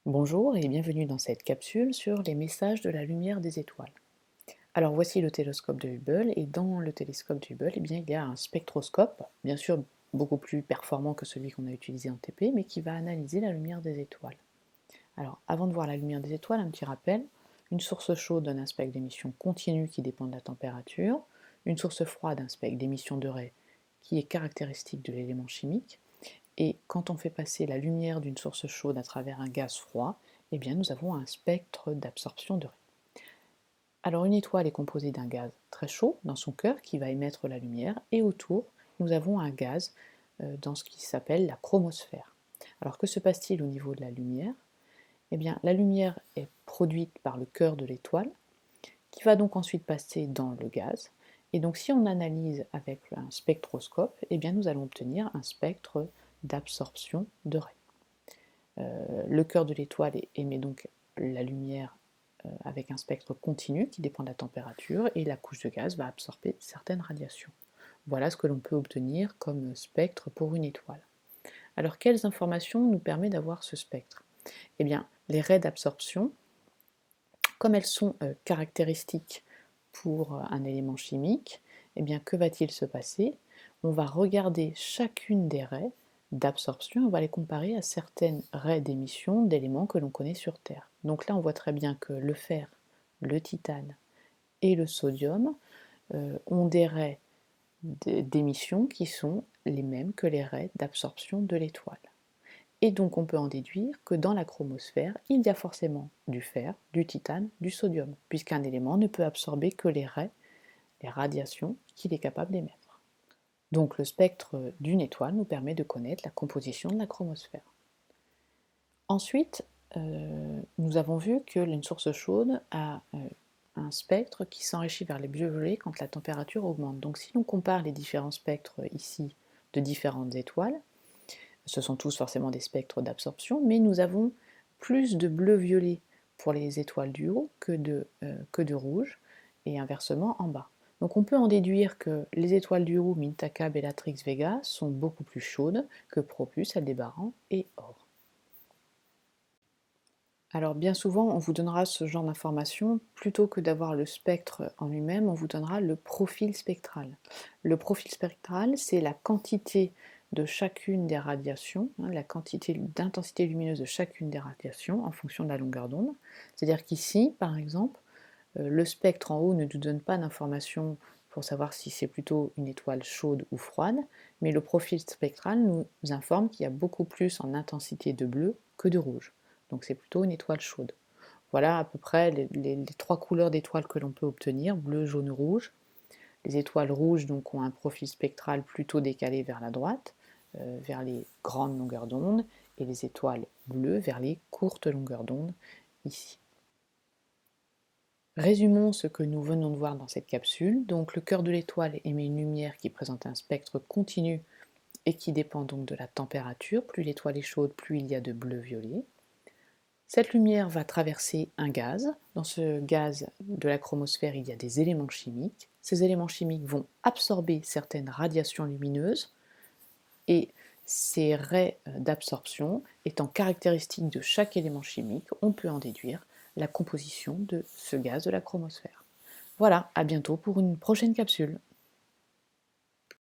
Bonjour et bienvenue dans cette capsule sur les messages de la lumière des étoiles. Alors voici le télescope de Hubble et dans le télescope de Hubble, il y a un spectroscope, bien sûr beaucoup plus performant que celui qu'on a utilisé en TP, mais qui va analyser la lumière des étoiles. Alors avant de voir la lumière des étoiles, un petit rappel, une source chaude donne un spectre d'émission continue qui dépend de la température, une source froide un spectre d'émission de raies qui est caractéristique de l'élément chimique, et quand on fait passer la lumière d'une source chaude à travers un gaz froid, eh bien nous avons un spectre d'absorption de raies. Alors une étoile est composée d'un gaz très chaud dans son cœur qui va émettre la lumière, et autour nous avons un gaz dans ce qui s'appelle la chromosphère. Alors que se passe-t-il au niveau de la lumière? Eh bien la lumière est produite par le cœur de l'étoile, qui va donc ensuite passer dans le gaz. Et donc si on analyse avec un spectroscope, eh bien nous allons obtenir un spectre d'absorption de raies. Le cœur de l'étoile émet donc la lumière avec un spectre continu qui dépend de la température, et la couche de gaz va absorber certaines radiations. Voilà ce que l'on peut obtenir comme spectre pour une étoile. Alors quelles informations nous permet d'avoir ce spectre? Eh bien, les raies d'absorption, comme elles sont caractéristiques pour un élément chimique, eh bien, que va-t-il se passer? On va regarder chacune des raies d'absorption, on va les comparer à certaines raies d'émission d'éléments que l'on connaît sur Terre. Donc là, on voit très bien que le fer, le titane et le sodium ont des raies d'émission qui sont les mêmes que les raies d'absorption de l'étoile. Et donc on peut en déduire que dans la chromosphère, il y a forcément du fer, du titane, du sodium, puisqu'un élément ne peut absorber que les raies, les radiations qu'il est capable d'émettre. Donc le spectre d'une étoile nous permet de connaître la composition de la chromosphère. Ensuite, nous avons vu qu'une source chaude a un spectre qui s'enrichit vers les violets quand la température augmente. Donc si l'on compare les différents spectres ici de différentes étoiles, ce sont tous forcément des spectres d'absorption, mais nous avons plus de bleu-violet pour les étoiles du haut que de rouge, et inversement en bas. Donc on peut en déduire que les étoiles du haut, Mintaka, Bellatrix, Vega, sont beaucoup plus chaudes que Propus, Aldébaran et Or. Alors bien souvent, on vous donnera ce genre d'informations, plutôt que d'avoir le spectre en lui-même, on vous donnera le profil spectral. Le profil spectral, c'est la quantité de chacune des radiations, la quantité d'intensité lumineuse de chacune des radiations en fonction de la longueur d'onde. C'est-à-dire qu'ici, par exemple, le spectre en haut ne nous donne pas d'informations pour savoir si c'est plutôt une étoile chaude ou froide, mais le profil spectral nous informe qu'il y a beaucoup plus en intensité de bleu que de rouge. Donc c'est plutôt une étoile chaude. Voilà à peu près les trois couleurs d'étoiles que l'on peut obtenir, bleu, jaune, rouge. Les étoiles rouges donc, ont un profil spectral plutôt décalé vers la droite, vers les grandes longueurs d'onde, et les étoiles bleues vers les courtes longueurs d'onde, ici. Résumons ce que nous venons de voir dans cette capsule. Donc le cœur de l'étoile émet une lumière qui présente un spectre continu et qui dépend donc de la température. Plus l'étoile est chaude, plus il y a de bleu-violet. Cette lumière va traverser un gaz. Dans ce gaz de la chromosphère, il y a des éléments chimiques. Ces éléments chimiques vont absorber certaines radiations lumineuses, et ces raies d'absorption étant caractéristiques de chaque élément chimique, on peut en déduire la composition de ce gaz de la chromosphère. Voilà, à bientôt pour une prochaine capsule.